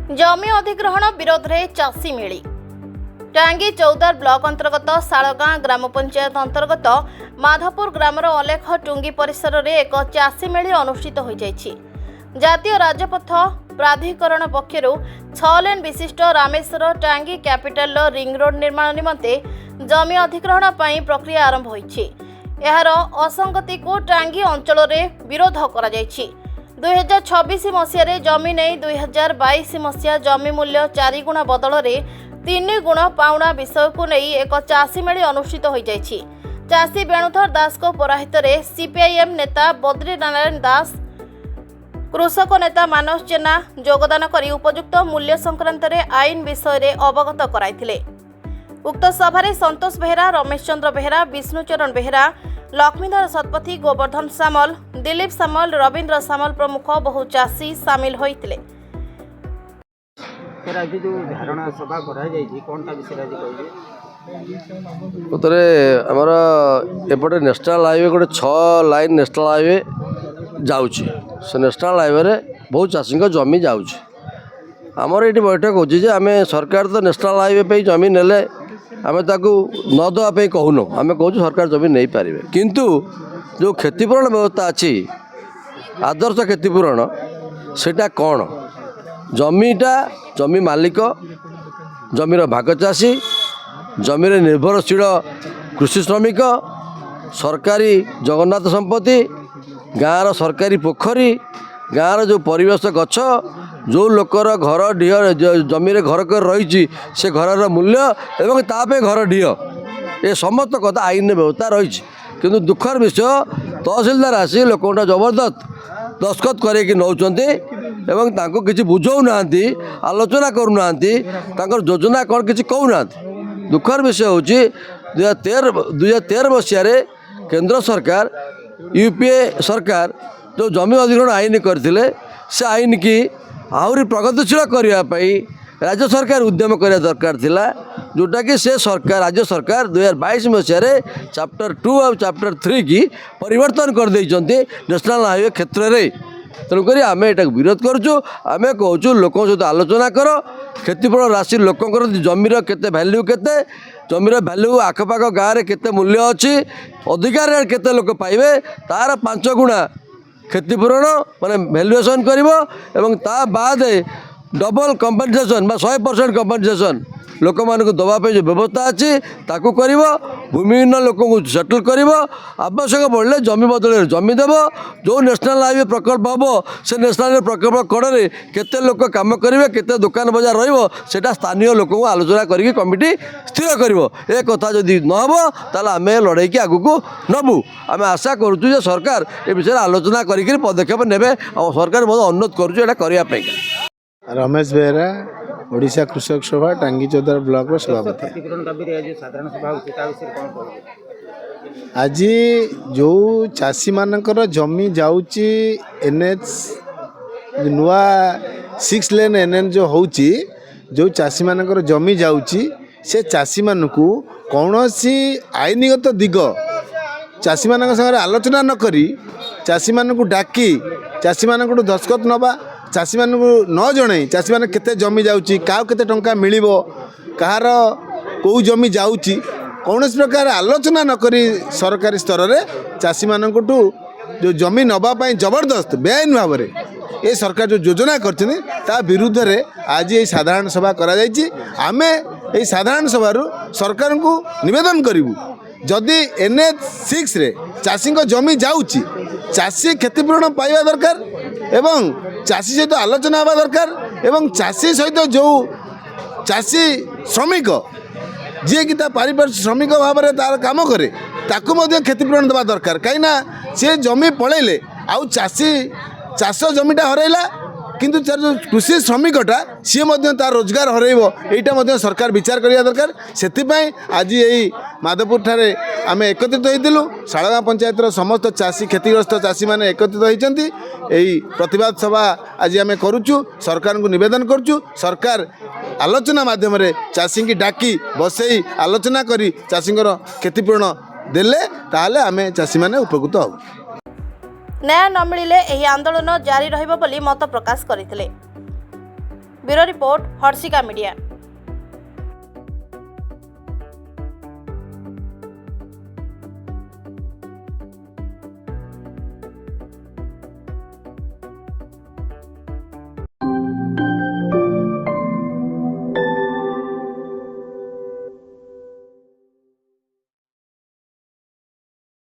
जमी अधिग्रहण विरोध में चाषी मिली टांगी चौदार ब्लॉक अंतर्गत शालगां ग्राम पंचायत अंतर्गत माधवपुर ग्रामर अलेख टुंगी परिसर में एक चाषी मेली अनुष्ठित हो जातीय राजपथ प्राधिकरण पक्षर 6 लेन विशिष्ट रामेश्वर टांगी कैपिटल रिंग रोड निर्माण निमंते जमी अधिग्रहण पर प्रक्रिया आरंभ होईछि। एहार असंगति को टांगी अंचल में विरोध करा 2026 मसीह जमी नहीं 2022 मसीहा जमी मूल्य 4 गुणा बदल में 3 गुण पाउणा विषय को नहीं एक चाषी मेली अनुष्ठित हो चाषी वेणुधर दास को पराहित सीपीआईएम नेता बद्री नारायण दास कृषक नेता मानस जेना योगदान करी उपयुक्त मूल्य संक्रांत आईन विषय में अवगत कराइथिले। उक्त सभारे संतोष बेहेरा, रमेश चंद्र बेहेरा, विष्णुचरण बेहेरा, लक्ष्मीधर शतपथी, गोवर्धन सामल, दिलीप सामल, रवींद्र सामल प्रमुख बहु चाषी सामिल होइतिले। आमर एपटे नेशनल हाईवे गोटे 6 लाइन नेशनल हाईवे जाऊँगी से नेशनल हाईवे बहुत चाषी जमी जाऊँगी आमर ये बैठक हो आम सरकार तो नेशनल हाईवे पे जमी नेले आम न देवाई कहून आम कहूँ सरकार जमी नहीं पारे किंतु जो क्षतिपूरण व्यवस्था अच्छी आदर्श क्षतिपूरण सेटा कौन जमीटा जमी मालिक जमीर भाग चाषी जमीर निर्भरशील कृषि श्रमिक सरकारी जगन्नाथ संपत्ति गाँव सरकारी पोखरी गाँव जो परिवेश गछ जो लोकर घर ढीह जमी घर कर रही से घर मूल्य एवं तापे घर ढीह ये समस्त कथा आईन व्यवस्था रही किंतु दुखर विषय तहसिलदार आसी लोक जबरदस्त दस्खत करके नौकरी एवं तांको किसी बुझाऊ ना आलोचना करूना योजना कौन किसी कहूना दुखर विषय हूँ 2013 मसीह केंद्र सरकार यूपीए सरकार जो जमी अधिग्रहण आईन करते से आईन की आहरी प्रगतिशील करने राज्य सरकार उद्यम करने दरकार थिला जोटा कि से सरकार राज्य सरकार 2022 मसीह चैप्टर 2 और चैप्टर 3 की परिवर्तन कर देइचंती नेशनल हाईवे क्षेत्र में तेणुक आम यहाँ विरोध करुँ आम कहूँ लोक सहित आलोचना कर क्षतिपूरण राशि लोकंर जमीर केते भैल्यू केते जमीर भैल्यू आखपाख गाँव में केते मूल्य अच्छी अधिकार केते लोक पाइबे तार 5 गुणा क्षतिपूरण माने भैल्युएसन करिवो ता बाद डबल कंपनसेशन 100% कंपनसेशन लोक मानक दवाई जो व्यवस्था अच्छी ताकू कर भूमिहीन लोक सेटल कर आवश्यक पड़े जमी बदल जमी देव जो नेशनल हाईवे प्रकल्प हम से नेशनल हाईवे प्रकल्प कड़े केते लोक काम करेंगे केते दुकान बजार रहा स्थानीय लोक आलोचना करके कमिटी स्थिर कर कथा जदि नहब ताल आम लड़े की आगू नबू आम आशा करुँ सरकार ए विषय आलोचना कर पदक्षेप ने सरकार बहुत अनुरोध करें। रमेश बेहेरा ओडिशा कृषक सभा टांगी चौदार ब्लॉक सभापति। आज जो चाषी मानकर जमी जाऊँगी एनएच नुआ 6 लेन एनएच जो होची जो चाषी मानकर जमी जाऊँगी से चाषी मानकू कौन सी आईनगत दिग चाषी मान संगे आलोचना न करी चाषी मानकू डाकी चाषी मानकू दस्खत नवा चाषी मान न जन चाषी मैंने केते जमी जाऊँगी क्या केते टंका मिलिबो कहार कौ जमी जाऊँगी कौन प्रकार आलोचना नक सरकारी स्तर में चाषी मानू जो जमी नवापाई जबरदस्त बेआईन भाव में ये सरकार जो योजना कर विरुद्ध रे आज ये साधारण सभा करा आमे ये साधारण सभारू सरकार को निवेदन करूँ जदि एनएच 6 रे चाषी जमी जाऊँगी चाषी क्षतिपूरण पाइबा दरकार एवं चाषी सहित आलोचना हवा दरकार एवं चाषी सहित जो चाषी श्रमिक जी कि पारिपार्श्विक श्रमिक भाव में तार काम करे ताकू क्षतिपूरण देवा दरकार कहीं सी जमी पलैले आउ चाषी चाष जमीटा हरैला किंतु तार जो कृषि श्रमिकटा सी तार रोजगार हरैब सरकार विचार करिया दरकार से आज यही माधवपुर ठारे आम एकत्रित होइतिलु शालगां पंचायतर समस्त चाषी क्षतिग्रस्त चाषी मैंने एकत्रित होती यही प्रतिवाद सभा आज आम करुचु सरकार को निवेदन करुचु सरकार आलोचना माध्यम चाषी की डाकी बसई आलोचना करी चाषी क्षतिपूरण देले ताहले आम चाषी मैंने उपकृत हबु। न्याय न मिलिले एही आंदोलन जारी रहिबो बोली मत प्रकाश करथिले। Bureau report Harshika media.